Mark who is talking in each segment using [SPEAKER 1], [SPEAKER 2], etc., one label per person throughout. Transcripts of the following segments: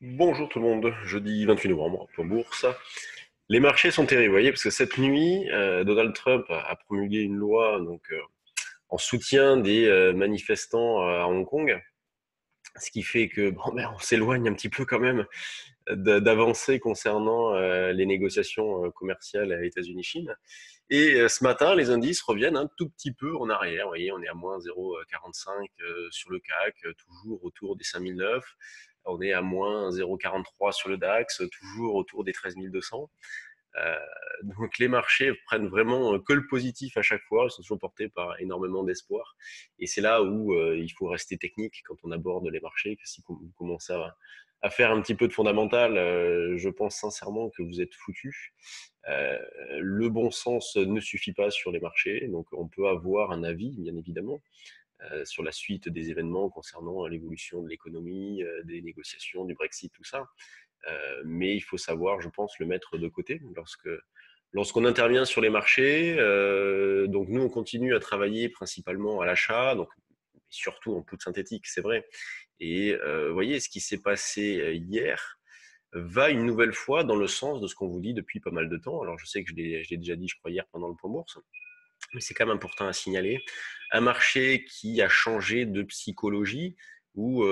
[SPEAKER 1] Bonjour tout le monde, jeudi 28 novembre pour Bourse. Les marchés sont terribles, vous voyez, parce que cette nuit, Donald Trump a promulgué une loi en soutien des manifestants à Hong Kong, ce qui fait que on s'éloigne un petit peu quand même d'avancées concernant les négociations commerciales à États-Unis-Chine. Et ce matin, les indices reviennent un tout petit peu en arrière. Vous voyez, on est à moins 0,45 sur le CAC, toujours autour des 5009. On est à moins 0,43 sur le DAX, toujours autour des 13 200. Euh, donc les marchés prennent vraiment que le positif à chaque fois, ils sont toujours portés par énormément d'espoir. Et c'est là où il faut rester technique quand on aborde les marchés, que si vous commencez à faire un petit peu de fondamental, je pense sincèrement que vous êtes foutu. Euh, le bon sens ne suffit pas sur les marchés, donc on peut avoir un avis, bien évidemment, sur la suite des événements concernant l'évolution de l'économie, des négociations, du Brexit, tout ça. Mais il faut savoir, je pense, le mettre de côté lorsqu'on intervient sur les marchés. Donc nous, on continue à travailler principalement à l'achat, donc surtout en poudre synthétique, c'est vrai. Et vous voyez, ce qui s'est passé hier va une nouvelle fois dans le sens de ce qu'on vous dit depuis pas mal de temps. Alors je sais que je l'ai déjà dit, je crois, hier pendant le point bourse, mais c'est quand même important à signaler. Un marché qui a changé de psychologie, où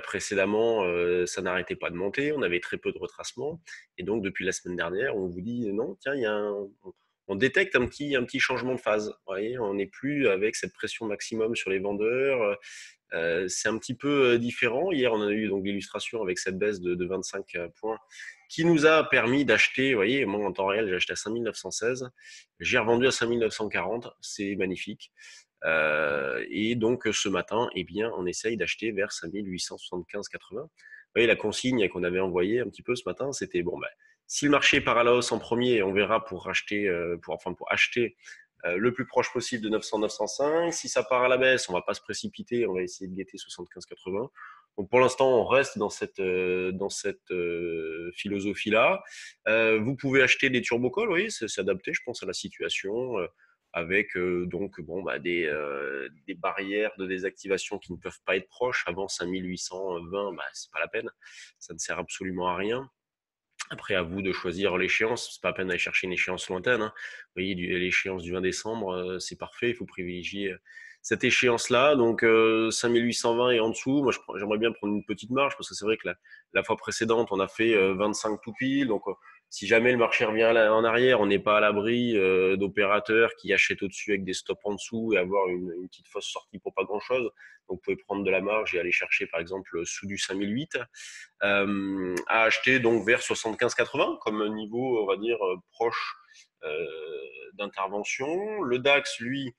[SPEAKER 1] précédemment, ça n'arrêtait pas de monter, on avait très peu de retracements, et donc depuis la semaine dernière, on vous dit non, tiens, on détecte un petit changement de phase. Vous voyez, on n'est plus avec cette pression maximum sur les vendeurs. C'est un petit peu différent. Hier, on a eu donc l'illustration avec cette baisse de 25 points qui nous a permis d'acheter. Vous voyez, moi en temps réel, j'ai acheté à 5916, j'ai revendu à 5940, c'est magnifique. Et donc ce matin, eh bien, on essaye d'acheter vers 5875,80. Vous voyez, la consigne qu'on avait envoyée un petit peu ce matin, c'était bon, ben, si le marché part à la hausse en premier, on verra pour acheter, pour acheter le plus proche possible de 900, 905. Si ça part à la baisse, on va pas se précipiter, on va essayer de guetter 75,80. Donc pour l'instant, on reste dans cette philosophie-là. Vous pouvez acheter des turbocalls, oui, c'est s'adapter, je pense, à la situation, avec des barrières de désactivation qui ne peuvent pas être proches. Avant 5820, c'est pas la peine, ça ne sert absolument à rien. Après, à vous de choisir l'échéance. C'est pas la peine d'aller chercher une échéance lointaine, hein. Vous voyez, l'échéance du 20 décembre, c'est parfait. Il faut privilégier cette échéance-là. Donc, 5820 et en dessous. Moi, j'aimerais bien prendre une petite marge parce que c'est vrai que la fois précédente, on a fait 25 tout pile. Donc, si jamais le marché revient en arrière, on n'est pas à l'abri d'opérateurs qui achètent au-dessus avec des stops en dessous et avoir une petite fausse sortie pour pas grand-chose. Donc, vous pouvez prendre de la marge et aller chercher, par exemple, sous du 5008 à acheter donc vers 75,80 comme niveau, on va dire, proche d'intervention. Le DAX, lui,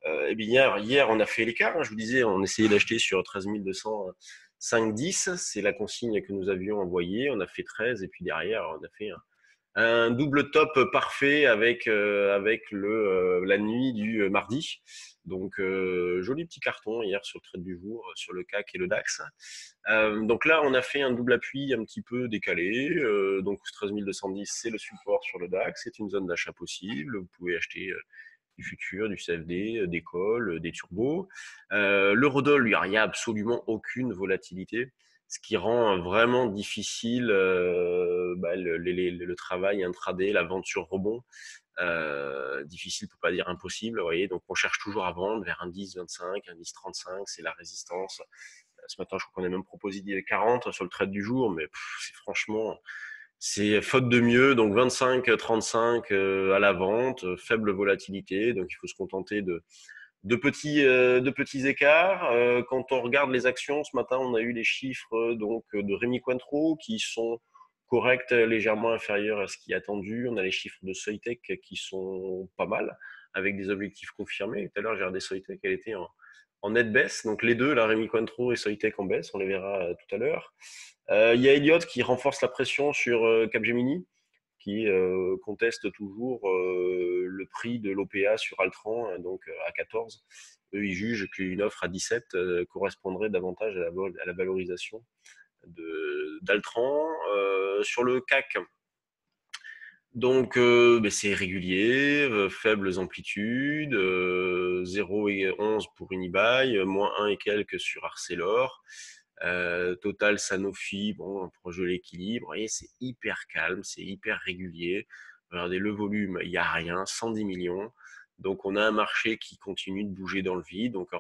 [SPEAKER 1] eh bien, hier, on a fait l'écart. Hein, je vous disais, on essayait d'acheter sur 13 205,10. C'est la consigne que nous avions envoyée. On a fait 13 et puis derrière, on a fait un double top parfait avec la nuit du mardi. Donc, joli petit carton hier sur le trade du jour, sur le CAC et le DAX. Donc là, on a fait un double appui un petit peu décalé. Donc 13 210, c'est le support sur le DAX. C'est une zone d'achat possible. Vous pouvez acheter du futur, du CFD, des calls, des turbos. L'eurodoll, il n'y a absolument aucune volatilité, ce qui rend vraiment difficile le travail intraday, la vente sur rebond. Difficile pour pas dire impossible, vous voyez. Donc on cherche toujours à vendre vers un 10,25, un 10,35, c'est la résistance. Ce matin, je crois qu'on a même proposé 40 sur le trade du jour, mais c'est franchement, c'est faute de mieux. Donc 25, 35 à la vente, faible volatilité. Donc il faut se contenter de petits écarts. Quand on regarde les actions, ce matin, on a eu les chiffres de Rémi Cointreau qui sont corrects, légèrement inférieurs à ce qui est attendu. On a les chiffres de Soitec qui sont pas mal, avec des objectifs confirmés. Tout à l'heure, j'ai regardé Soitec, elle était en nette baisse. Donc les deux, là, Rémi Cointreau et Soitec en baisse, on les verra tout à l'heure. Il y a Elliott qui renforce la pression sur Capgemini, qui conteste toujours le prix de l'OPA sur Altran, donc à 14. Eux, ils jugent qu'une offre à 17 correspondrait davantage à la valorisation d'Altran. Sur le CAC, donc c'est régulier, faibles amplitudes, 0 et 11 pour Unibail, moins 1 et quelques sur Arcelor. Total, Sanofi, bon, proche de l'équilibre. Vous voyez, c'est hyper calme, c'est hyper régulier. Regardez le volume, il n'y a rien, 110 millions. Donc on a un marché qui continue de bouger dans le vide, donc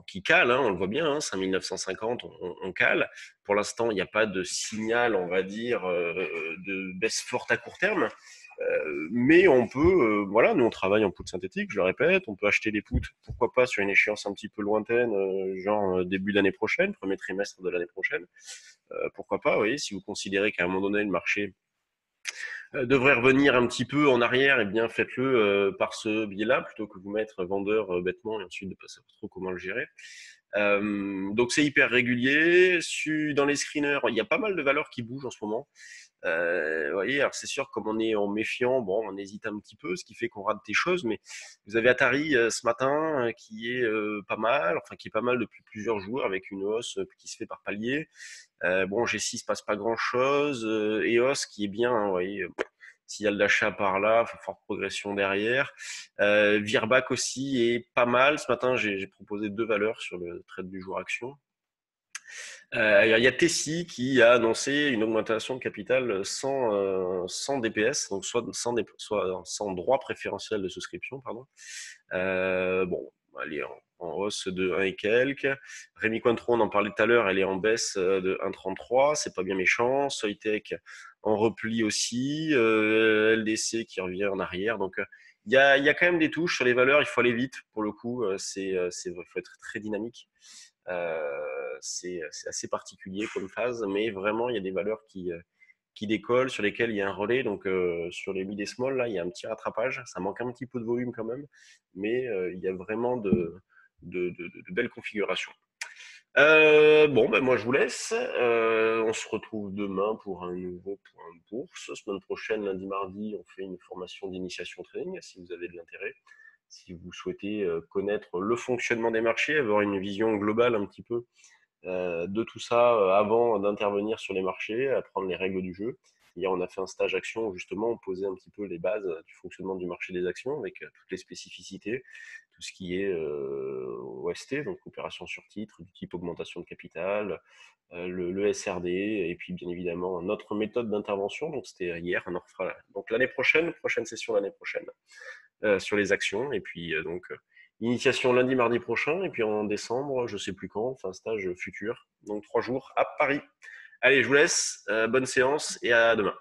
[SPEAKER 1] qui cale, hein, on le voit bien, hein, 5950, on cale. Pour l'instant, il n'y a pas de signal, on va dire, de baisse forte à court terme. Mais on peut, voilà, nous on travaille en poudre synthétique, je le répète, on peut acheter des poutres, pourquoi pas sur une échéance un petit peu lointaine, genre début d'année prochaine, premier trimestre de l'année prochaine, pourquoi pas, vous voyez, si vous considérez qu'à un moment donné le marché devrait revenir un petit peu en arrière, et bien faites-le par ce biais-là, plutôt que vous mettre vendeur bêtement et ensuite de pas savoir trop comment le gérer. Donc c'est hyper régulier. Dans les screeners, il y a pas mal de valeurs qui bougent en ce moment. Vous voyez, alors c'est sûr, comme on est en méfiant, bon, on hésite un petit peu, ce qui fait qu'on rate des choses, mais vous avez Atari ce matin qui est pas mal, enfin qui est pas mal depuis plusieurs jours, avec une hausse qui se fait par palier. Bon, G6 il se passe pas grand-chose, EOS qui est bien, hein, vous voyez, s'il y a de l'achat par là, forte progression derrière. Virbac aussi est pas mal. Ce matin, j'ai proposé 2 valeurs sur le trade du jour action. Il y a Tessie qui a annoncé une augmentation de capital sans DPS, donc soit sans droit préférentiel de souscription, pardon. Bon, elle est en hausse de 1 et quelques. Rémi Cointreau, on en parlait tout à l'heure, elle est en baisse de 1,33, c'est pas bien méchant. Soitec en repli aussi. LDC qui revient en arrière. Donc, il y a quand même des touches sur les valeurs, il faut aller vite pour le coup, faut être très dynamique. C'est assez particulier comme phase, mais vraiment, il y a des valeurs qui décollent, sur lesquelles il y a un relais. Donc, sur les mid et small, là, il y a un petit rattrapage. Ça manque un petit peu de volume quand même, mais il y a vraiment de belles configurations. Bon, ben moi je vous laisse. On se retrouve demain pour un nouveau point de bourse. Semaine prochaine, lundi, mardi, on fait une formation d'initiation trading si vous avez de l'intérêt. Si vous souhaitez connaître le fonctionnement des marchés, avoir une vision globale un petit peu de tout ça avant d'intervenir sur les marchés, apprendre les règles du jeu. Hier, on a fait un stage action où justement on posait un petit peu les bases du fonctionnement du marché des actions avec toutes les spécificités, tout ce qui est OST, donc opération sur titre, du type augmentation de capital, le SRD, et puis bien évidemment notre méthode d'intervention. Donc c'était hier, on en refera donc l'année prochaine, prochaine session l'année prochaine sur les actions, et puis initiation lundi, mardi prochain, et puis en décembre, je sais plus quand, enfin stage futur, donc 3 jours à Paris. Allez, je vous laisse, bonne séance et à demain.